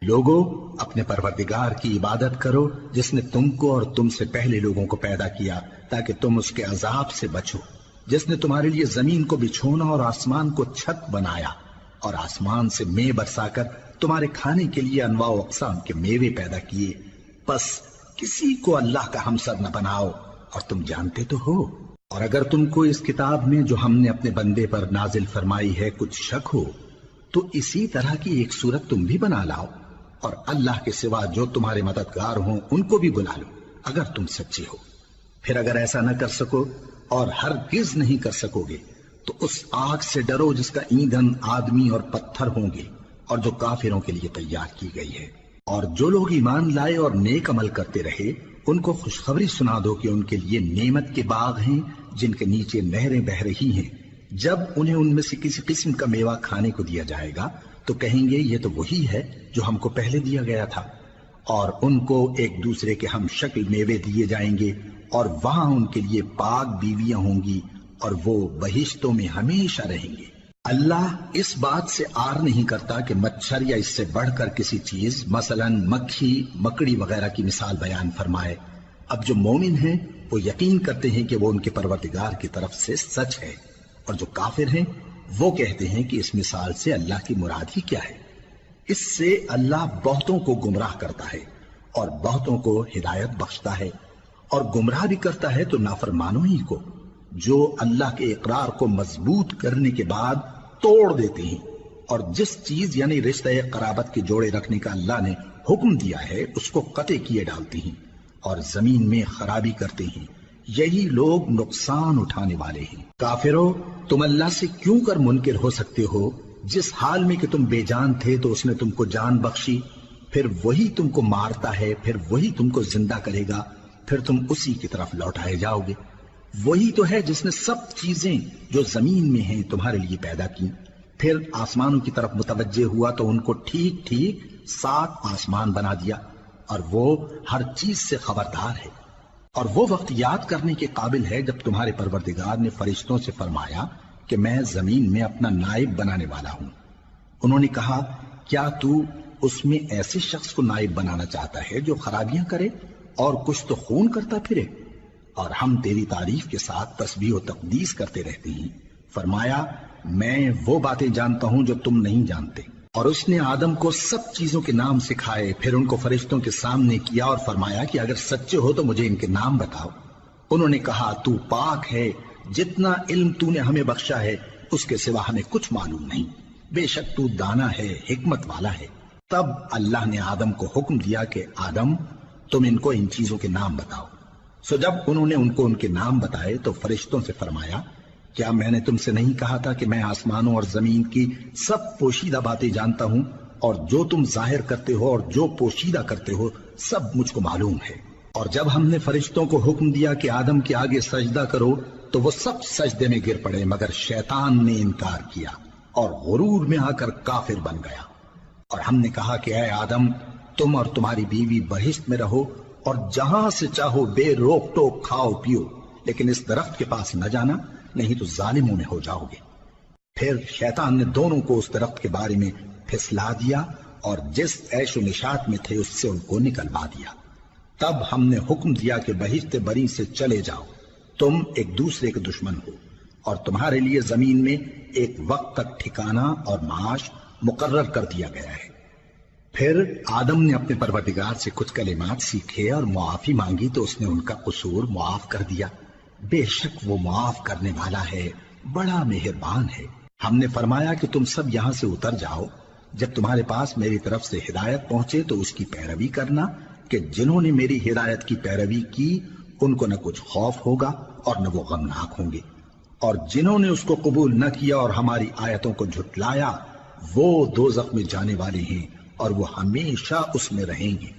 لوگوں، اپنے پروردگار کی عبادت کرو جس نے تم کو اور تم سے پہلے لوگوں کو پیدا کیا تاکہ تم اس کے عذاب سے بچو، جس نے تمہارے لیے زمین کو بچھونا اور آسمان کو چھت بنایا اور آسمان سے مے برسا کر تمہارے کھانے کے لیے انواع و اقسام کے میوے پیدا کیے، پس کسی کو اللہ کا ہمسر نہ بناؤ اور تم جانتے تو ہو۔ اور اگر تم کو اس کتاب میں جو ہم نے اپنے بندے پر نازل فرمائی ہے کچھ شک ہو تو اسی طرح کی ایک صورت تم بھی بنا لاؤ، اور اللہ کے سوا جو تمہارے مددگار ہوں ان کو بھی بلا لو اگر تم سچے ہو۔ پھر اگر ایسا نہ کر سکو اور ہرگز نہیں کر سکو گے تو اس آگ سے ڈرو جس کا ایندھن آدمی اور پتھر ہوں گے اور جو کافروں کے لیے تیار کی گئی ہے۔ اور جو لوگ ایمان لائے اور نیک عمل کرتے رہے ان کو خوشخبری سنا دو کہ ان کے لیے نعمت کے باغ ہیں جن کے نیچے نہریں بہہ رہی ہیں، جب انہیں ان میں سے کسی قسم کا میوہ کھانے کو دیا جائے گا تو کہیں گے یہ تو وہی ہے جو ہم کو پہلے دیا گیا تھا، اور ان کو ایک دوسرے کے ہم شکل میوے دیے جائیں گے اور وہاں ان کے لیے پاک بیویاں ہوں گی اور وہ بہشتوں میں ہمیشہ رہیں گے۔ اللہ اس بات سے آر نہیں کرتا کہ مچھر یا اس سے بڑھ کر کسی چیز مثلا مکھی مکڑی وغیرہ کی مثال بیان فرمائے۔ اب جو مومن ہیں وہ یقین کرتے ہیں کہ وہ ان کے پروردگار کی طرف سے سچ ہے، اور جو کافر ہیں وہ کہتے ہیں کہ اس مثال سے اللہ کی مراد ہی کیا ہے۔ اس سے اللہ بہتوں کو گمراہ کرتا ہے اور بہتوں کو ہدایت بخشتا ہے، اور گمراہ بھی کرتا ہے تو نافرمانوں ہی کو، جو اللہ کے اقرار کو مضبوط کرنے کے بعد توڑ دیتے ہیں، اور جس چیز یعنی رشتہ قرابت کے جوڑے رکھنے کا اللہ نے حکم دیا ہے اس کو قطع کیے ڈالتے ہیں اور زمین میں خرابی کرتے ہیں، یہی لوگ نقصان اٹھانے والے ہیں۔ کافرو، تم اللہ سے کیوں کر منکر ہو سکتے ہو؟ جس حال میں کہ تم بے جان تھے تو اس نے تم کو جان بخشی، پھر وہی تم کو مارتا ہے، پھر وہی تم کو زندہ کرے گا، پھر تم اسی کی طرف لوٹائے جاؤ گے۔ وہی تو ہے جس نے سب چیزیں جو زمین میں ہیں تمہارے لیے پیدا کی، پھر آسمانوں کی طرف متوجہ ہوا تو ان کو ٹھیک ٹھیک 7 آسمان بنا دیا، اور وہ ہر چیز سے خبردار ہے۔ اور وہ وقت یاد کرنے کے قابل ہے جب تمہارے پروردگار نے فرشتوں سے فرمایا کہ میں زمین میں اپنا نائب بنانے والا ہوں۔ انہوں نے کہا کیا تو اس میں ایسے شخص کو نائب بنانا چاہتا ہے جو خرابیاں کرے اور کچھ تو خون کرتا پھرے؟ اور ہم تیری تعریف کے ساتھ تسبیح و تقدیس کرتے رہتے ہیں۔ فرمایا میں وہ باتیں جانتا ہوں جو تم نہیں جانتے۔ اور اس نے آدم کو سب چیزوں کے نام سکھائے، پھر ان کو فرشتوں کے سامنے کیا اور فرمایا کہ اگر سچے ہو تو مجھے ان کے نام بتاؤ۔ انہوں نے کہا تو پاک ہے، جتنا علم تو نے ہمیں بخشا ہے اس کے سوا ہمیں کچھ معلوم نہیں، بے شک تو دانا ہے، حکمت والا ہے۔ تب اللہ نے آدم کو حکم دیا کہ آدم تم ان کو ان چیزوں کے نام بتاؤ۔ سو جب انہوں نے ان کو ان کے نام بتائے تو فرشتوں سے فرمایا کیا میں نے تم سے نہیں کہا تھا کہ میں آسمانوں اور زمین کی سب پوشیدہ باتیں جانتا ہوں، اور جو تم ظاہر کرتے ہو اور جو پوشیدہ کرتے ہو سب مجھ کو معلوم ہے۔ اور جب ہم نے فرشتوں کو حکم دیا کہ آدم کے آگے سجدہ کرو تو وہ سب سجدے میں گر پڑے مگر شیطان نے انکار کیا اور غرور میں آ کر کافر بن گیا۔ اور ہم نے کہا کہ اے آدم تم اور تمہاری بیوی بہشت میں رہو اور جہاں سے چاہو بے روک ٹوک کھاؤ پیو، لیکن اس درخت کے پاس نہ جانا نہیں تو ظالموں میں ہو جاؤ گے۔ پھر شیطان نے دونوں کو اس درخت کے بارے میں پھسلا دیا اور جس عیش و نشاط میں تھے اس سے ان کو نکلوا دیا۔ تب ہم نے حکم دیا کہ بہشت بری سے چلے جاؤ، تم ایک دوسرے کے دشمن ہو، اور تمہارے لیے زمین میں ایک وقت تک ٹھکانہ اور معاش مقرر کر دیا گیا ہے۔ پھر آدم نے اپنے پروردگار سے کچھ کلمات سیکھے اور معافی مانگی تو اس نے ان کا قصور معاف کر دیا۔ بے شک وہ معاف کرنے والا ہے، بڑا مہربان ہے۔ ہم نے فرمایا کہ تم سب یہاں سے اتر جاؤ، جب تمہارے پاس میری طرف سے ہدایت پہنچے تو اس کی پیروی کرنا کہ جنہوں نے میری ہدایت کی پیروی کی ان کو نہ کچھ خوف ہوگا اور نہ وہ غمناک ہوں گے، اور جنہوں نے اس کو قبول نہ کیا اور ہماری آیتوں کو جھٹلایا وہ دوزخ میں جانے والے ہیں اور وہ ہمیشہ اس میں رہیں گے۔